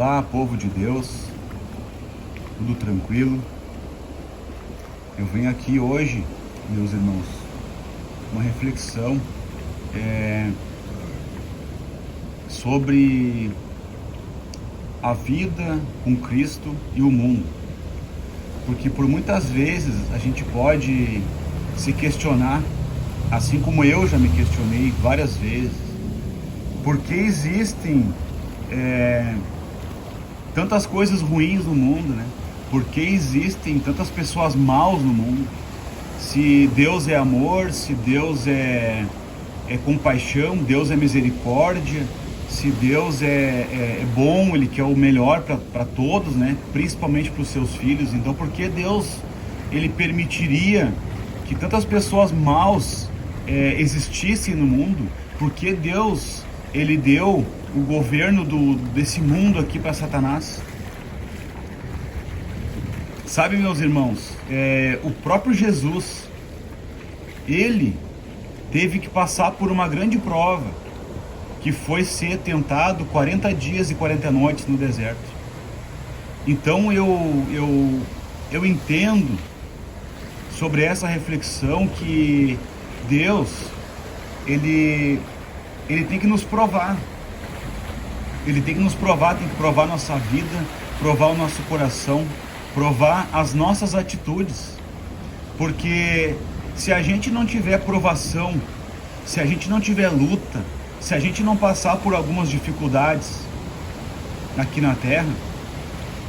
Olá, povo de Deus, tudo tranquilo? Eu venho aqui hoje, meus irmãos, uma reflexão sobre a vida com Cristo e o mundo, porque por muitas vezes a gente pode se questionar, assim como eu já me questionei várias vezes, por que existem tantas coisas ruins no mundo, né? Por que existem tantas pessoas maus no mundo? Se Deus é amor, se Deus é compaixão, Deus é misericórdia, se Deus é bom, Ele quer o melhor para todos, né? Principalmente para os seus filhos. Então, por que Deus Ele permitiria que tantas pessoas maus existissem no mundo? Por que Deus Ele deu o governo desse mundo aqui para Satanás? Sabe, meus irmãos, o próprio Jesus, Ele teve que passar por uma grande prova, que foi ser tentado 40 dias e 40 noites no deserto. Então eu entendo sobre essa reflexão que Deus, Ele tem que nos provar. Ele tem que nos provar, tem que provar nossa vida, provar o nosso coração, provar as nossas atitudes. Porque se a gente não tiver provação, se a gente não tiver luta, se a gente não passar por algumas dificuldades aqui na terra,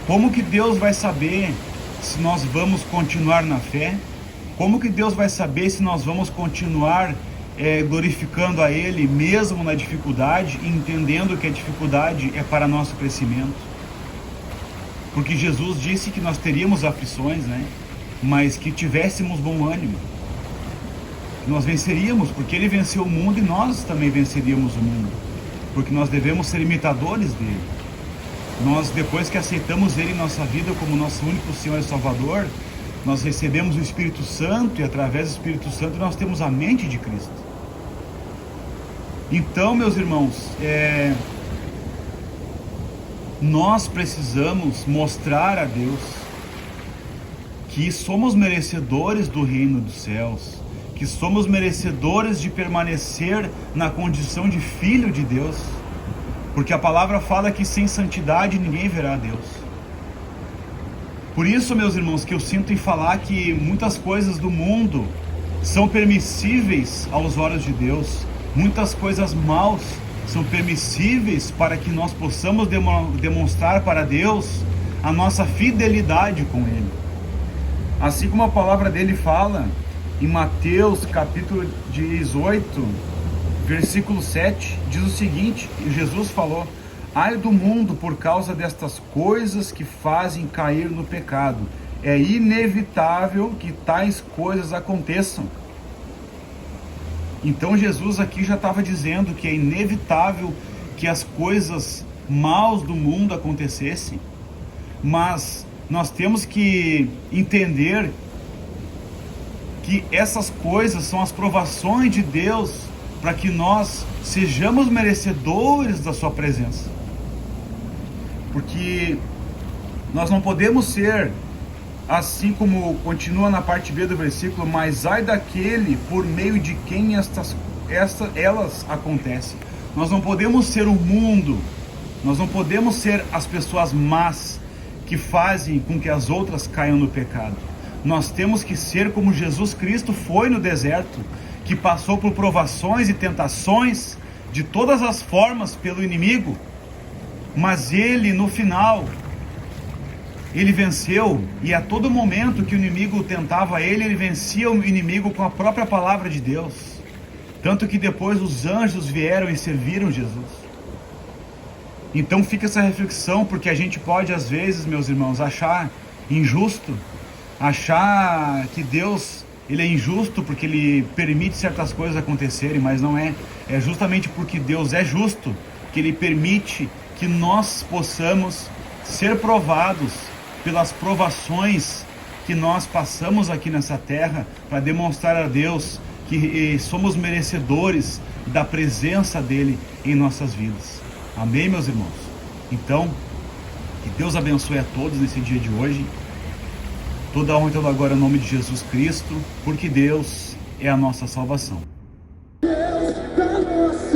como que Deus vai saber se nós vamos continuar na fé? Como que Deus vai saber se nós vamos continuar glorificando a Ele mesmo na dificuldade, entendendo que a dificuldade é para nosso crescimento? Porque Jesus disse que nós teríamos aflições, né? Mas que tivéssemos bom ânimo. Nós venceríamos, porque Ele venceu o mundo e nós também venceríamos o mundo. Porque nós devemos ser imitadores dEle. Nós, depois que aceitamos Ele em nossa vida como nosso único Senhor e Salvador, nós recebemos o Espírito Santo, e através do Espírito Santo nós temos a mente de Cristo. Então, meus irmãos, nós precisamos mostrar a Deus que somos merecedores do reino dos céus, que somos merecedores de permanecer na condição de filho de Deus, porque a palavra fala que sem santidade ninguém verá a Deus. Por isso, meus irmãos, que eu sinto em falar que muitas coisas do mundo são permissíveis aos olhos de Deus, muitas coisas maus são permissíveis para que nós possamos demonstrar para Deus a nossa fidelidade com Ele. Assim como a palavra dele fala em Mateus capítulo 18, versículo 7, diz o seguinte: Jesus falou: ai do mundo por causa destas coisas que fazem cair no pecado. É inevitável que tais coisas aconteçam. Então Jesus aqui já estava dizendo que é inevitável que as coisas maus do mundo acontecessem. Mas nós temos que entender que essas coisas são as provações de Deus para que nós sejamos merecedores da sua presença. Porque nós não podemos ser, assim como continua na parte B do versículo, mas ai daquele por meio de quem elas acontecem. Nós não podemos ser o mundo, nós não podemos ser as pessoas más que fazem com que as outras caiam no pecado. Nós temos que ser como Jesus Cristo foi no deserto, que passou por provações e tentações de todas as formas pelo inimigo, mas Ele no final, Ele venceu, e a todo momento que o inimigo tentava Ele vencia o inimigo com a própria palavra de Deus. Tanto que depois os anjos vieram e serviram Jesus. Então fica essa reflexão, porque a gente pode às vezes, meus irmãos, achar injusto, achar que Deus Ele é injusto porque Ele permite certas coisas acontecerem, mas não é. É justamente porque Deus é justo que Ele permite que nós possamos ser provados pelas provações que nós passamos aqui nessa terra, para demonstrar a Deus que somos merecedores da presença dEle em nossas vidas. Amém, meus irmãos? Então, Que Deus abençoe a todos nesse dia de hoje. Toda honra e toda glória em nome de Jesus Cristo, porque Deus é a nossa salvação. Deus,